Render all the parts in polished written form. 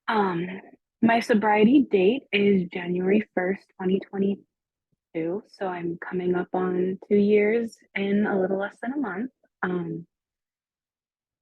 Um, my sobriety date is January 1st, 2022. So I'm coming up on 2 years in a little less than a month. Um,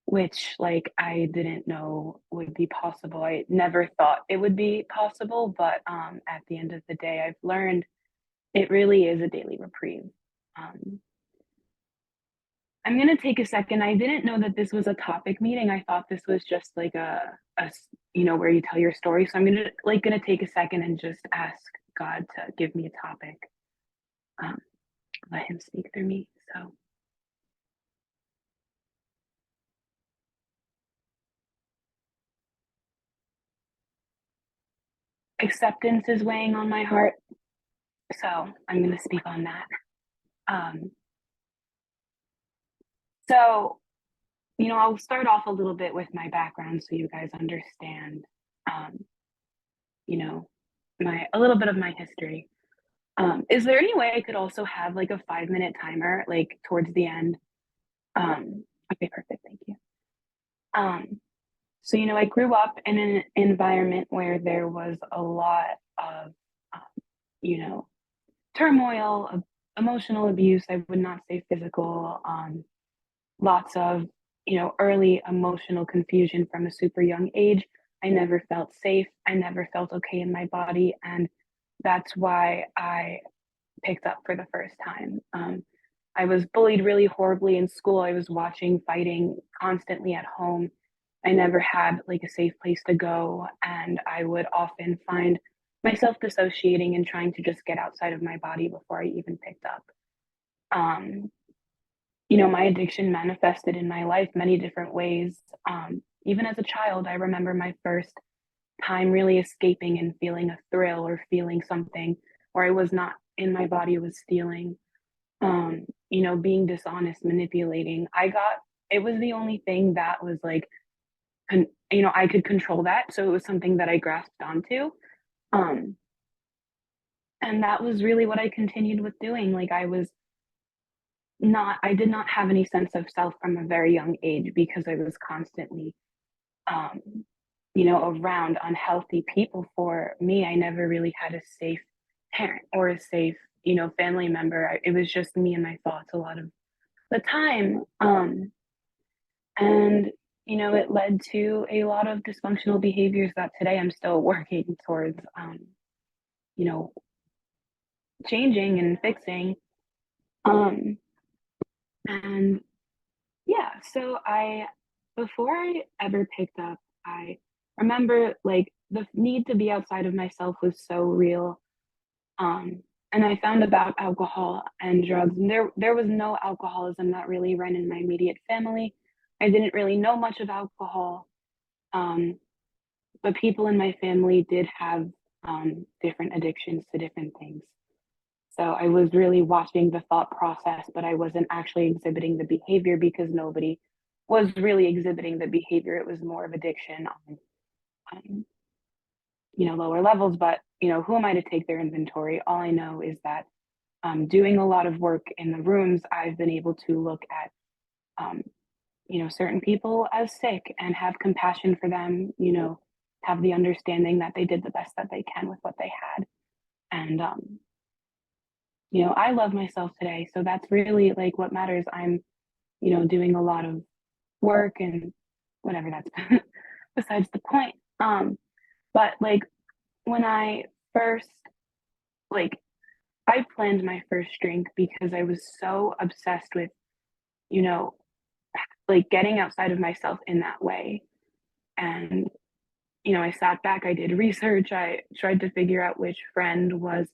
which like I didn't know would be possible. I never thought it would be possible, but at the end of the day, I've learned it really is a daily reprieve. Um, I'm gonna take a second. I didn't know that this was a topic meeting. I thought this was just like where you tell your story. So I'm gonna take a second and just ask God to give me a topic. Um, let Him speak through me. So acceptance is weighing on my heart. So I'm gonna speak on that. Um, so I'll start off a little bit with my background so you guys understand, um, you know, my a little bit of my history. Is there any way I could also have like a 5-minute timer, like towards the end? Okay, perfect. Thank you. Um, I grew up in an environment where there was a lot of, um, you know, turmoil, emotional abuse. I would not say physical. Lots of, early emotional confusion from a super young age. I never felt safe. I never felt okay in my body. And that's why I picked up for the first time. I was bullied really horribly in school. I was watching fighting constantly at home. I never had like a safe place to go. And I would often find myself dissociating and trying to just get outside of my body before I even picked up. Um, my addiction manifested in my life many different ways. Even as a child, I remember my first time really escaping and feeling a thrill or feeling something where I was not in my body, was stealing, being dishonest, manipulating. It was the only thing that was like, I could control that. So it was something that I grasped onto. Um, and that was really what I continued with doing. Like I did not have any sense of self from a very young age because I was constantly, um, around unhealthy people. For me, I never really had a safe parent or a safe, family member. It was just me and my thoughts a lot of the time. And, it led to a lot of dysfunctional behaviors that today I'm still working towards, you know, changing and fixing. Um, and Yeah, before I ever picked up, I remember like the need to be outside of myself was so real. Um, and I found about alcohol and drugs, and there was no alcoholism that really ran in my immediate family. I didn't really know much of alcohol, um, but people in my family did have different addictions to different things. So I was really watching the thought process, but I wasn't actually exhibiting the behavior because nobody was really exhibiting the behavior. It was more of addiction on, um, lower levels. But, who am I to take their inventory? All I know is that doing a lot of work in the rooms, I've been able to look at, um, certain people as sick and have compassion for them, have the understanding that they did the best that they can with what they had. And, I love myself today. So that's really like what matters. I'm, doing a lot of work and whatever that's besides the point. But like when I first, like, I planned my first drink because I was so obsessed with, you know, like getting outside of myself in that way. And, I sat back, I did research, I tried to figure out which friend was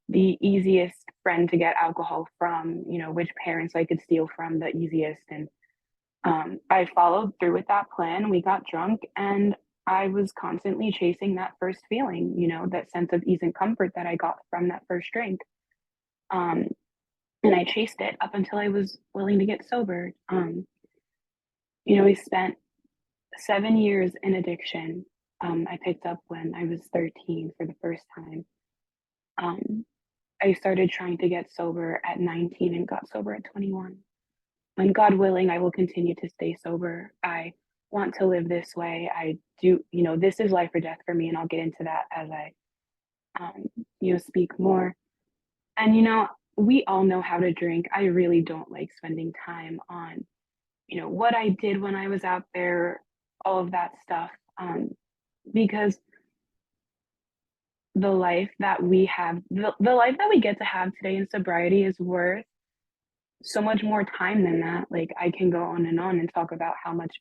the easiest friend to get alcohol from, which parents I could steal from the easiest. And I followed through with that plan. We got drunk, and I was constantly chasing that first feeling, that sense of ease and comfort that I got from that first drink. Um, and I chased it up until I was willing to get sober. We spent 7 years in addiction. I picked up when I was 13 for the first time. Um, I started trying to get sober at 19 and got sober at 21. And God willing, I will continue to stay sober. I want to live this way. I do, this is life or death for me, and I'll get into that as I, um, speak more. And, we all know how to drink. I really don't like spending time on, what I did when I was out there, all of that stuff, because the life that we have, the life that we get to have today in sobriety is worth so much more time than that. Like, I can go on and talk about how much,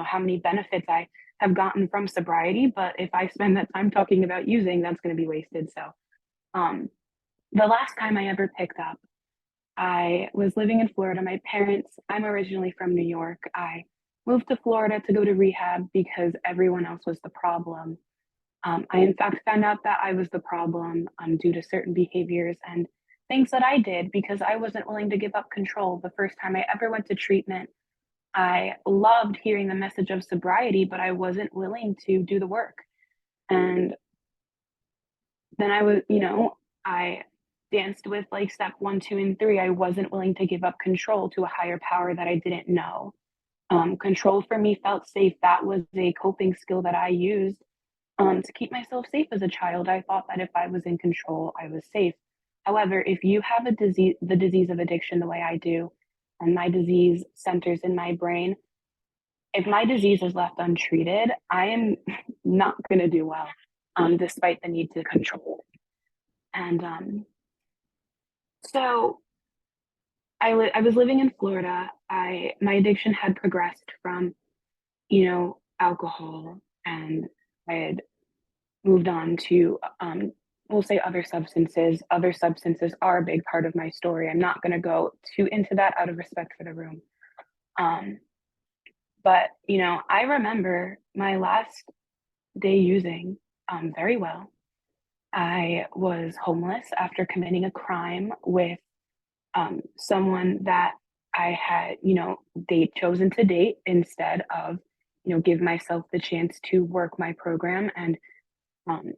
how many benefits I have gotten from sobriety, but if I spend that time talking about using, that's going to be wasted. So, um, the last time I ever picked up, I was living in Florida. My parents, I'm originally from New York. I moved to Florida to go to rehab because everyone else was the problem. I, in fact, found out that I was the problem due to certain behaviors and things that I did because I wasn't willing to give up control. The first time I ever went to treatment, I loved hearing the message of sobriety, but I wasn't willing to do the work. And then I danced with like step one, two, and three. I wasn't willing to give up control to a higher power that I didn't know. Control for me felt safe. That was a coping skill that I used to keep myself safe as a child. I thought that if I was in control, I was safe. However, if you have a disease, the disease of addiction, the way I do, and my disease centers in my brain, if my disease is left untreated, I am not going to do well, despite the need to control. And so I was living in Florida. My addiction had progressed from, alcohol, and I had moved on to, we'll say other substances. Other substances are a big part of my story. I'm not going to go too into that out of respect for the room. Um, but, I remember my last day using very well. I was homeless after committing a crime with someone that I had, chosen to date instead of, give myself the chance to work my program and um,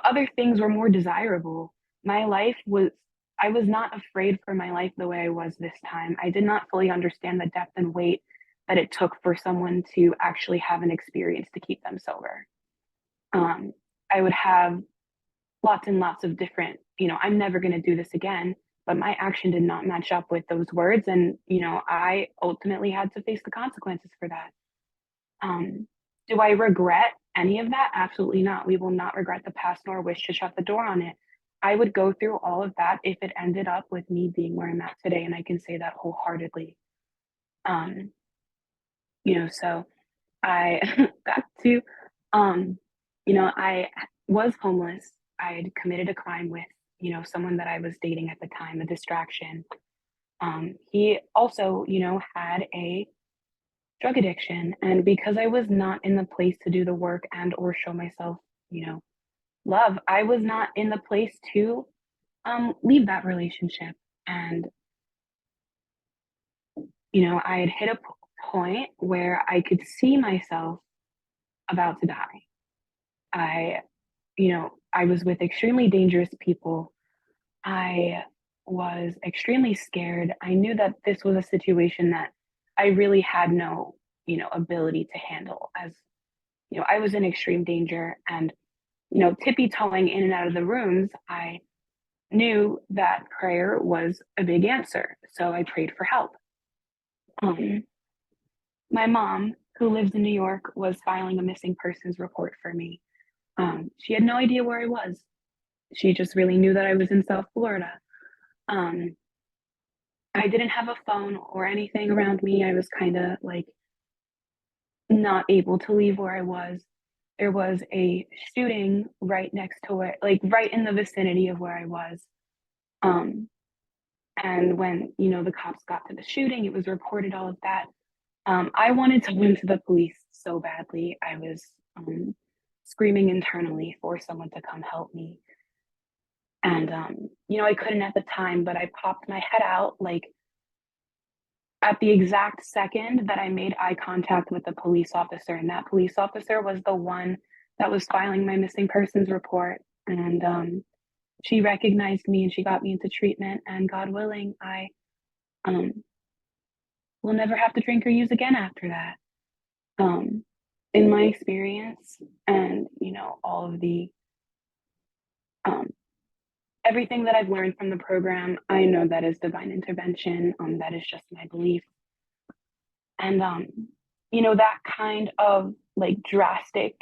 other things were more desirable. My life was, I was not afraid for my life the way I was this time. I did not fully understand the depth and weight that it took for someone to actually have an experience to keep them sober. Um, I would have lots and lots of different, I'm never going to do this again, but my action did not match up with those words. And, I ultimately had to face the consequences for that. Um, do I regret any of that? Absolutely not. We will not regret the past nor wish to shut the door on it. I would go through all of that if it ended up with me being where I'm at today, and I can say that wholeheartedly. Um, so I got to, um, I was homeless. I had committed a crime with, someone that I was dating at the time, a distraction. He also, had a drug addiction, and because I was not in the place to do the work and or show myself, you know, love, I was not in the place to leave that relationship. And I had hit a point where I could see myself about to die. I I was with extremely dangerous people. I was extremely scared. I knew that this was a situation that I really had no, ability to handle, as I was in extreme danger. And tippy toeing in and out of the rooms, I knew that prayer was a big answer. So I prayed for help. Um, my mom, who lives in New York, was filing a missing persons report for me. She had no idea where I was. She just really knew that I was in South Florida. Um, I didn't have a phone or anything around me. I was kind of like not able to leave where I was. There was a shooting right next to where, like right in the vicinity of where I was. Um, and when, the cops got to the shooting, it was reported, all of that. I wanted to win to the police so badly. I was screaming internally for someone to come help me. And, I couldn't at the time, but I popped my head out like at the exact second that I made eye contact with the police officer. And that police officer was the one that was filing my missing persons report. And she recognized me and she got me into treatment. And God willing, I um, will never have to drink or use again after that. Um, in my experience and, all of the, um, everything that I've learned from the program, I know that is divine intervention. That is just my belief. And, that kind of like drastic,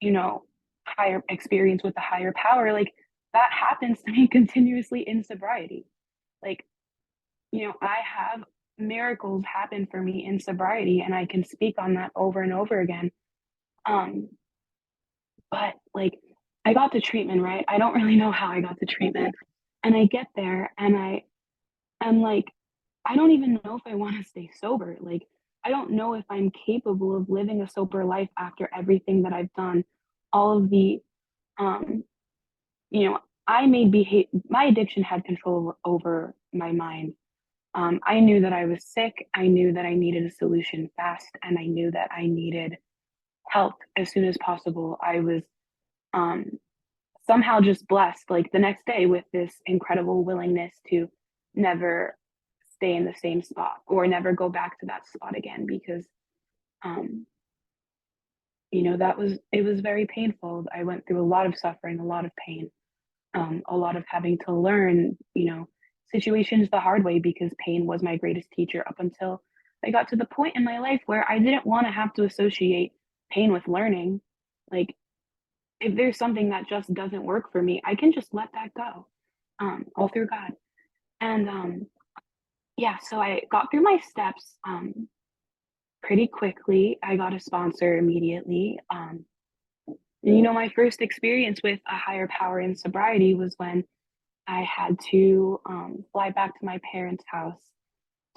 you know, higher experience with a higher power, like that happens to me continuously in sobriety. Like, I have miracles happen for me in sobriety, and I can speak on that over and over again. Um, but like, I got the treatment, right? I don't really know how I got the treatment. And I get there and I'm like, I don't even know if I want to stay sober. Like, I don't know if I'm capable of living a sober life after everything that I've done. All of the, um, you know, I made my addiction had control over my mind. I knew that I was sick. I knew that I needed a solution fast, and I knew that I needed help as soon as possible. I was um, somehow just blessed, like the next day, with this incredible willingness to never stay in the same spot or never go back to that spot again because, um, it was very painful. I went through a lot of suffering, a lot of pain, a lot of having to learn, situations the hard way because pain was my greatest teacher up until I got to the point in my life where I didn't want to have to associate pain with learning. Like, if there's something that just doesn't work for me, I can just let that go, all through God. And yeah, so I got through my steps pretty quickly. I got a sponsor immediately. My first experience with a higher power in sobriety was when I had to fly back to my parents' house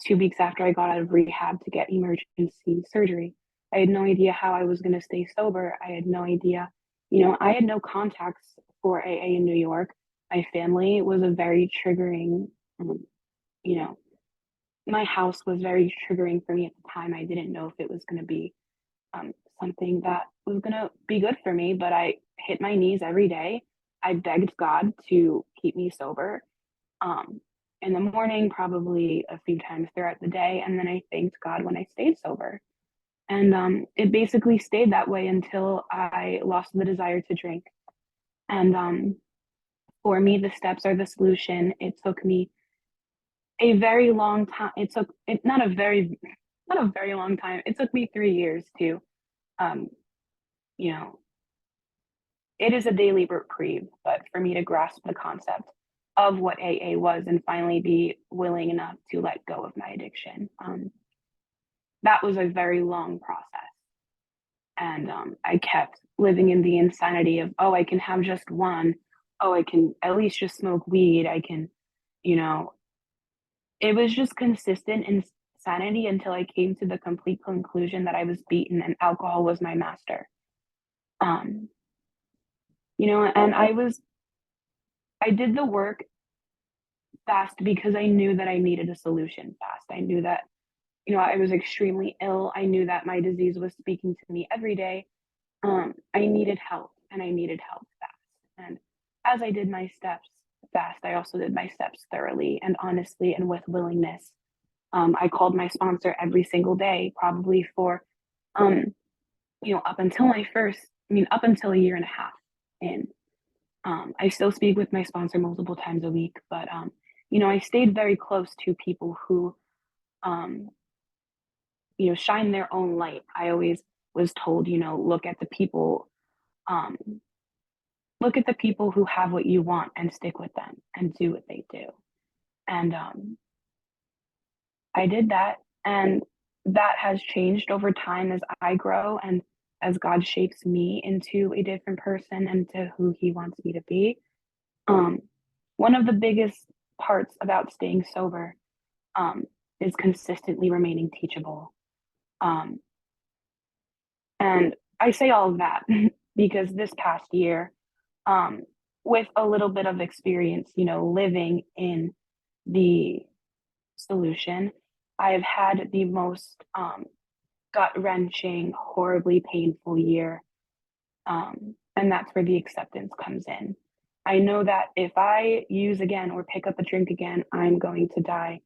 2 weeks after I got out of rehab to get emergency surgery. I had no idea how I was going to stay sober. I had no idea. I had no contacts for AA in New York. My family was a very triggering, um, you know, my house was very triggering for me at the time. I didn't know if it was going to be um, something that was going to be good for me, but I hit my knees every day. I begged God to keep me sober um, in the morning, probably a few times throughout the day. And then I thanked God when I stayed sober. And it basically stayed that way until I lost the desire to drink. And for me, the steps are the solution. It took me a very long time. It took it not a very long time. It took me 3 years to, um, you know, it is a daily reprieve, but for me to grasp the concept of what AA was and finally be willing enough to let go of my addiction, that was a very long process. And I kept living in the insanity of, oh, I can have just one. Oh, I can at least just smoke weed. I can, you know, it was just consistent insanity until I came to the complete conclusion that I was beaten and alcohol was my master. Um, and I did the work fast because I knew that I needed a solution fast. I knew that, I was extremely ill. I knew that my disease was speaking to me every day. I needed help and I needed help fast. And as I did my steps fast, I also did my steps thoroughly and honestly and with willingness. I called my sponsor every single day, probably for, um, up until up until a year and a half in. I still speak with my sponsor multiple times a week, but I stayed very close to people who, um, shine their own light. I always was told, um, look at the people who have what you want and stick with them and do what they do. And I did that, and that has changed over time as I grow and as God shapes me into a different person and to who He wants me to be. Um, One of the biggest parts about staying sober um, is consistently remaining teachable. Um, and I say all of that because this past year, um, with a little bit of experience, living in the solution, I have had the most gut wrenching, horribly painful year. And that's where the acceptance comes in. I know that if I use again or pick up a drink again, I'm going to die.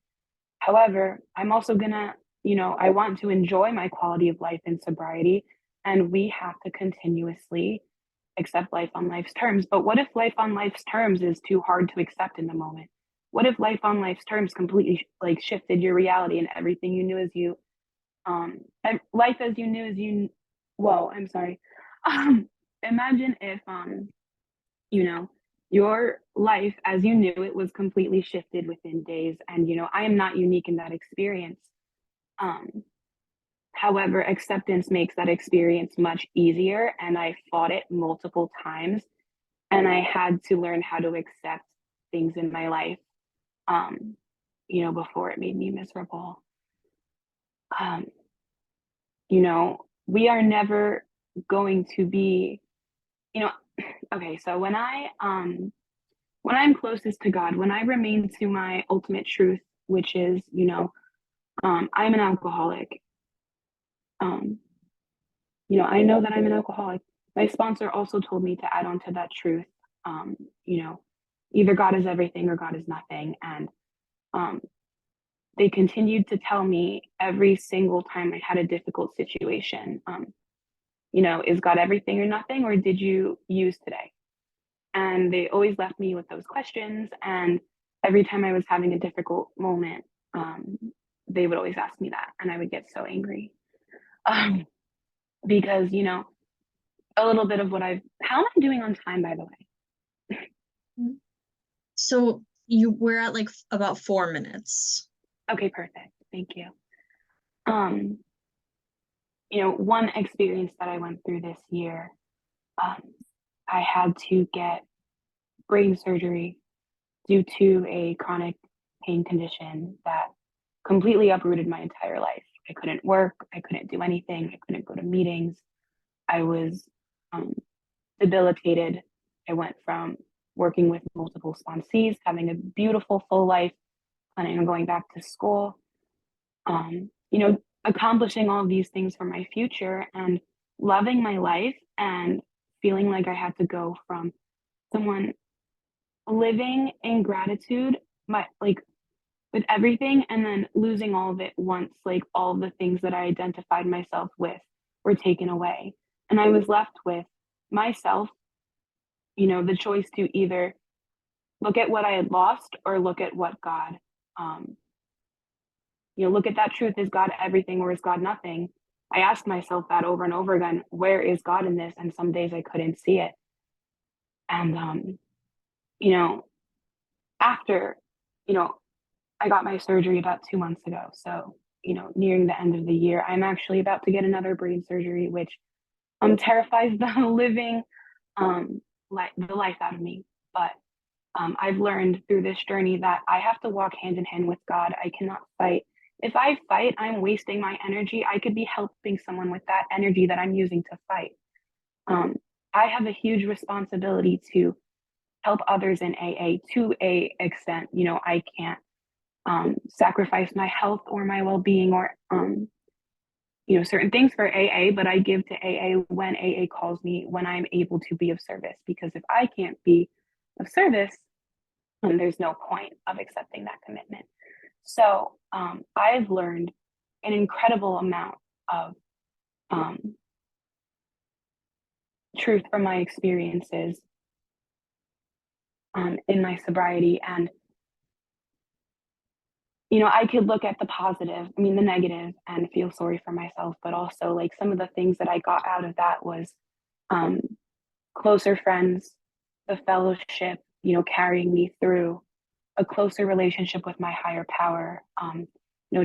However, I'm also gonna, I want to enjoy my quality of life in sobriety, and we have to continuously accept life on life's terms. But what if life on life's terms is too hard to accept in the moment? What if life on life's terms completely like shifted your reality and everything you knew as you life as you knew as you whoa, I'm sorry. Um Imagine if you know, your life as you knew it was completely shifted within days. And I am not unique in that experience. Um However, acceptance makes that experience much easier, and I fought it multiple times, and I had to learn how to accept things in my life, um, before it made me miserable. Um, we are never going to be, you know, okay, so when I'm closest to God, when I remain to my ultimate truth, which is, I'm an alcoholic. Um, I know that I'm an alcoholic. My sponsor also told me to add on to that truth. Um, you know, Either God is everything or God is nothing. And um, they continued to tell me every single time I had a difficult situation, is God everything or nothing, or did you use today? And they always left me with those questions. And every time I was having a difficult moment, um, they would always ask me that. And I would get so angry um, because, a little bit of how am I doing on time, by the way? So we're at like about 4 minutes. Okay, perfect. Thank you. Um, one experience that I went through this year, um, I had to get brain surgery due to a chronic pain condition that completely uprooted my entire life. I couldn't work, I couldn't do anything, I couldn't go to meetings. I was um, debilitated. I went from working with multiple sponsees, having a beautiful full life, planning on going back to school, accomplishing all of these things for my future and loving my life and feeling like I had to go from someone living in gratitude, like with everything, and then losing all of it once, like all of the things that I identified myself with were taken away. And I was left with myself, the choice to either look at what I had lost or look at what God, um, look at that truth. Is God everything or is God nothing? I asked myself that over and over again. Where is God in this? And some days I couldn't see it. And, you know, after, you know, I got my surgery about 2 months ago. So, nearing the end of the year, I'm actually about to get another brain surgery, which terrifies the living, the life out of me. But I've learned through this journey that I have to walk hand in hand with God. I cannot fight. If I fight, I'm wasting my energy. I could be helping someone with that energy that I'm using to fight. Um, I have a huge responsibility to help others in AA to a extent. I can't sacrifice my health or my well-being or certain things for AA, but I give to AA when AA calls me, when I'm able to be of service. Because if I can't be of service, there's no point of accepting that commitment. So I've learned an incredible amount of um, truth from my experiences in my sobriety. And, I could look at the positive, I mean, the negative, and feel sorry for myself. But also, like, some of the things that I got out of that was um, closer friends, the fellowship, carrying me through a closer relationship with my higher power,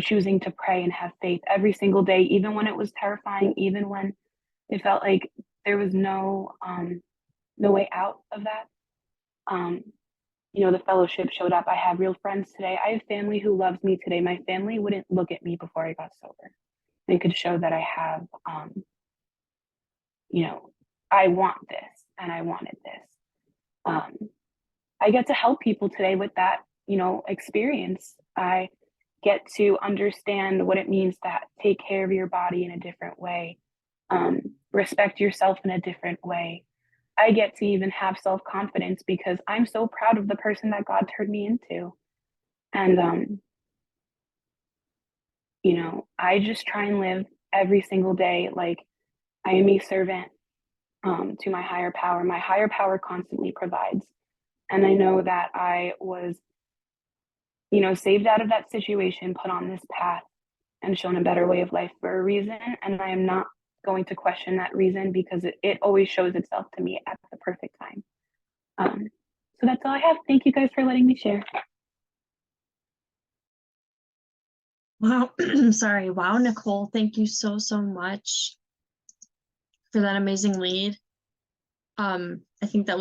choosing to pray and have faith every single day, even when it was terrifying, even when it felt like there was no way out of that. Um, the fellowship showed up. I have real friends today. I have family who loves me today. My family wouldn't look at me before I got sober. They could show that I have, you know, I want this and I wanted this. Um, I get to help people today with that, experience. I get to understand what it means to take care of your body in a different way, respect yourself in a different way. I get to even have self confidence because I'm so proud of the person that God turned me into. And You know, I just try and live every single day like I am a servant to my higher power. My higher power constantly provides. And I know that I was, you know, saved out of that situation, put on this path, and shown a better way of life for a reason. And I am not going to question that reason because it always shows itself to me at the perfect time. Um, so that's all I have. Thank you guys for letting me share. Wow. Sorry. Wow, Nicole, thank you so, so much for that amazing lead. I think that was